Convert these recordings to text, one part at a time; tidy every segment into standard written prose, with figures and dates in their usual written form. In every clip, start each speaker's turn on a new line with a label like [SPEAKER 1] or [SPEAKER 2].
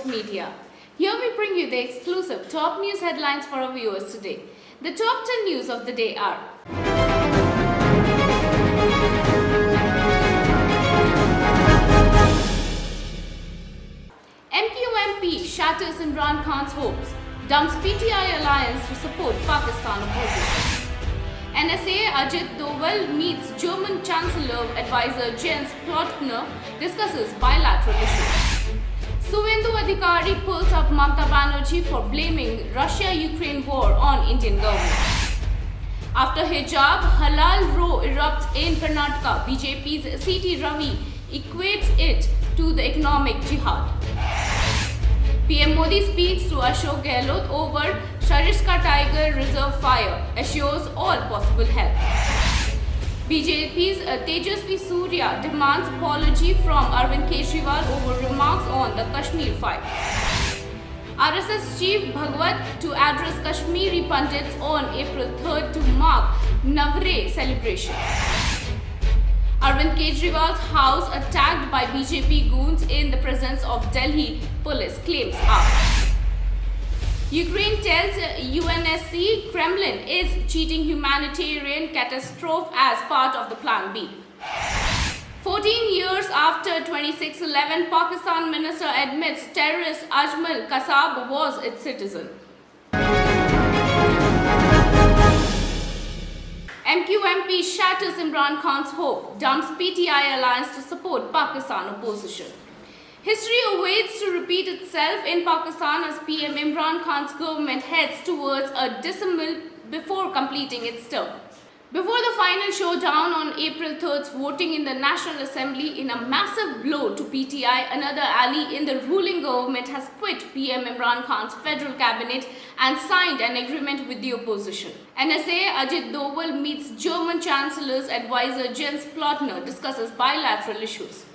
[SPEAKER 1] iScope Media. Here we bring you the exclusive top news headlines for our viewers today. The top 10 news of the day are: MQMP shatters Imran Khan's hopes, dumps PTI alliance to support Pakistan opposition. NSA Ajit Doval meets German Chancellor advisor Jens Stoltenberg, discusses bilateral issues. Suvendu Adhikari pulls up Mamata Banerjee for blaming Russia-Ukraine war on Indian government. After hijab, halal row erupts in Karnataka. BJP's C.T. Ravi equates it to the economic jihad. PM Modi speaks to Ashok Gehlot over Sariska Tiger Reserve fire, assures all possible help. BJP's Tejasvi Surya demands apology from Arvind Kejriwal over remarks on the Kashmir files. RSS Chief Bhagwat to address Kashmiri Pandits on April 3rd to mark Navre celebration. Arvind Kejriwal's house attacked by BJP goons in the presence of Delhi police, claims up. Ukraine tells UNSC Kremlin is cheating humanitarian catastrophe as part of the Plan B. 14 years after 26/11, Pakistan minister admits terrorist Ajmal Kasab was its citizen. MQMP shatters Imran Khan's hope, dumps PTI alliance to support Pakistan opposition. History awaits to repeat itself in Pakistan as PM Imran Khan's government heads towards a dismissal before completing its term. Before the final showdown on April 3rd's voting in the National Assembly, in a massive blow to PTI, another ally in the ruling government has quit PM Imran Khan's federal cabinet and signed an agreement with the opposition. NSA Ajit Doval meets German Chancellor's advisor Jens Stoltenberg, discusses bilateral issues.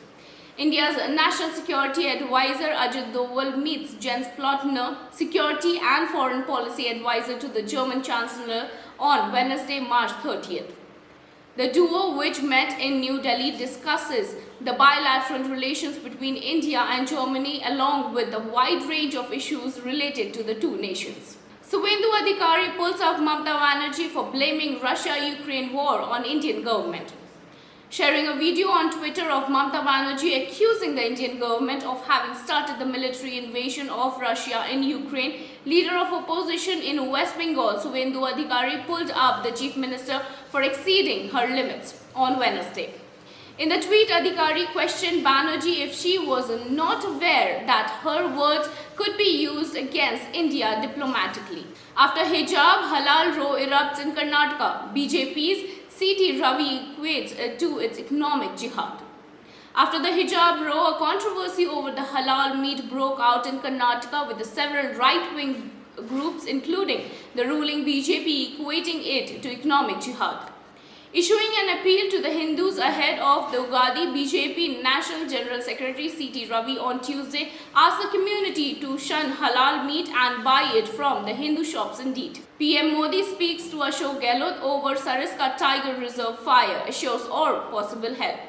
[SPEAKER 1] India's National Security Advisor Ajit Doval meets Jens Stoltenberg, Security and Foreign Policy Advisor to the German Chancellor, on Wednesday, March 30th. The duo, which met in New Delhi, discusses the bilateral relations between India and Germany along with the wide range of issues related to the two nations. Suvendu Adhikari pulls off Mamata Banerjee for blaming Russia-Ukraine war on Indian government. Sharing a video on Twitter of Mamata Banerjee accusing the Indian government of having started the military invasion of Russia in Ukraine, leader of opposition in West Bengal, Suvendu Adhikari, pulled up the chief minister for exceeding her limits on Wednesday. In the tweet, Adhikari questioned Banerjee if she was not aware that her words could be used against India diplomatically. After hijab, halal row erupts in Karnataka. BJP's C.T. Ravi equates it to its economic jihad. After the hijab row, a controversy over the halal meat broke out in Karnataka, with several right-wing groups, including the ruling BJP, equating it to economic jihad. Issuing an appeal to the Hindus ahead of the Ugadi, BJP National General Secretary C.T. Ravi on Tuesday asked the community to shun halal meat and buy it from the Hindu shops indeed. PM Modi speaks to Ashok Gehlot over Sariska Tiger Reserve fire, assures all possible help.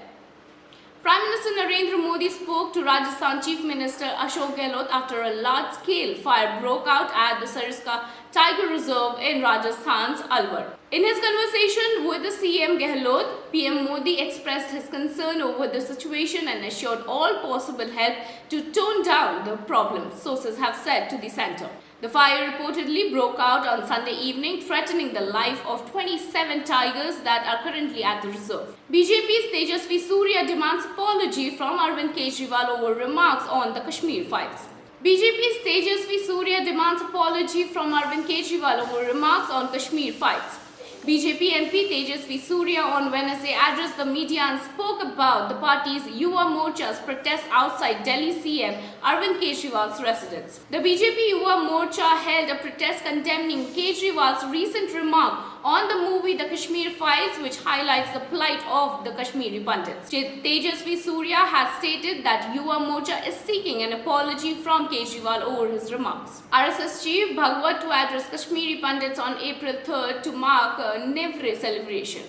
[SPEAKER 1] Prime Minister Narendra Modi spoke to Rajasthan Chief Minister Ashok Gehlot after a large-scale fire broke out at the Sariska Tiger Reserve in Rajasthan's Alwar. In his conversation with the CM Gehlot, PM Modi expressed his concern over the situation and assured all possible help to tone down the problem, sources have said to the centre. The fire reportedly broke out on Sunday evening, threatening the life of 27 tigers that are currently at the reserve. BJP's Tejasvi Surya demands apology from Arvind Kejriwal over remarks on the Kashmir files. BJP's Tejasvi Surya demands apology from Arvind Kejriwal over remarks on Kashmir files. BJP MP Tejasvi Surya on Wednesday addressed the media and spoke about the party's Yuva Morcha's protest outside Delhi CM Arvind Kejriwal's residence. The BJP Yuva Morcha held a protest condemning Kejriwal's recent remark on the movie The Kashmir Files, which highlights the plight of the Kashmiri Pandits. Tejasvi Surya has stated that Yuva Morcha is seeking an apology from Kejriwal over his remarks. RSS Chief Bhagwat to address Kashmiri Pandits on April 3rd to mark Navre celebration.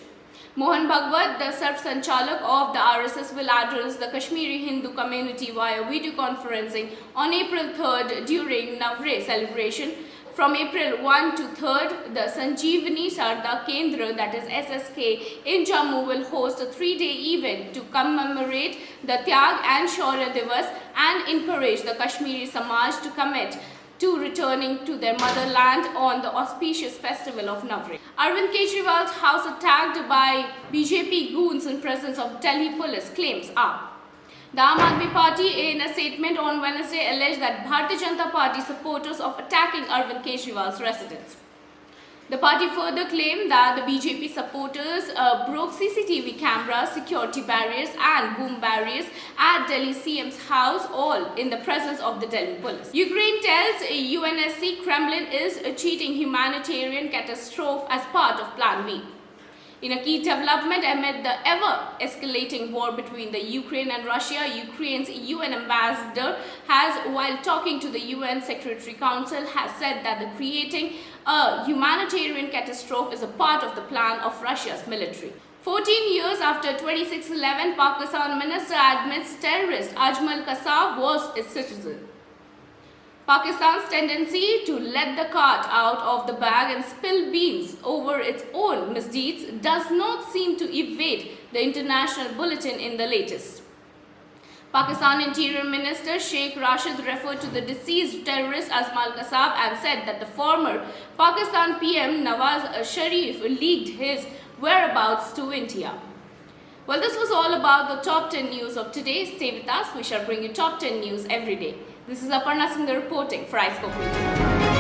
[SPEAKER 1] Mohan Bhagwat, the Sarf-Sanchalak of the RSS, will address the Kashmiri Hindu community via video conferencing on April 3rd during Navratri celebration. From April 1 to 3rd, the Sanjeevani Sarda Kendra, that is SSK, in Jammu will host a 3-day event to commemorate the Tyag and Shaurya Divas and encourage the Kashmiri Samaj to commit to returning to their motherland on the auspicious festival of Navratri. Arvind Kejriwal's house attacked by BJP goons in presence of Delhi police, claims are. The Aam Aadmi Party, in a statement on Wednesday, alleged that Bharatiya Janata Party supporters of attacking Arvind Kejriwal's residence. The party further claimed that the BJP supporters broke CCTV cameras, security barriers and boom barriers at Delhi CM's house, all in the presence of the Delhi police. Ukraine tells UNSC Kremlin is a cheating humanitarian catastrophe as part of Plan B. In a key development amid the ever-escalating war between the Ukraine and Russia, Ukraine's UN ambassador has, while talking to the UN Secretary Council, has said that the creating a humanitarian catastrophe is a part of the plan of Russia's military. 14 years after 2611, Pakistan minister admits terrorist Ajmal Kasab was its citizen. Pakistan's tendency to let the cat out of the bag and spill beans over its own misdeeds does not seem to evade the international bulletin in the latest. Pakistan Interior Minister Sheikh Rashid referred to the deceased terrorist Ajmal Kasab and said that the former Pakistan PM Nawaz Sharif leaked his whereabouts to India. Well, this was all about the top 10 news of today. Stay with us. We shall bring you top 10 news every day. This is Aparna Singh reporting for iScope.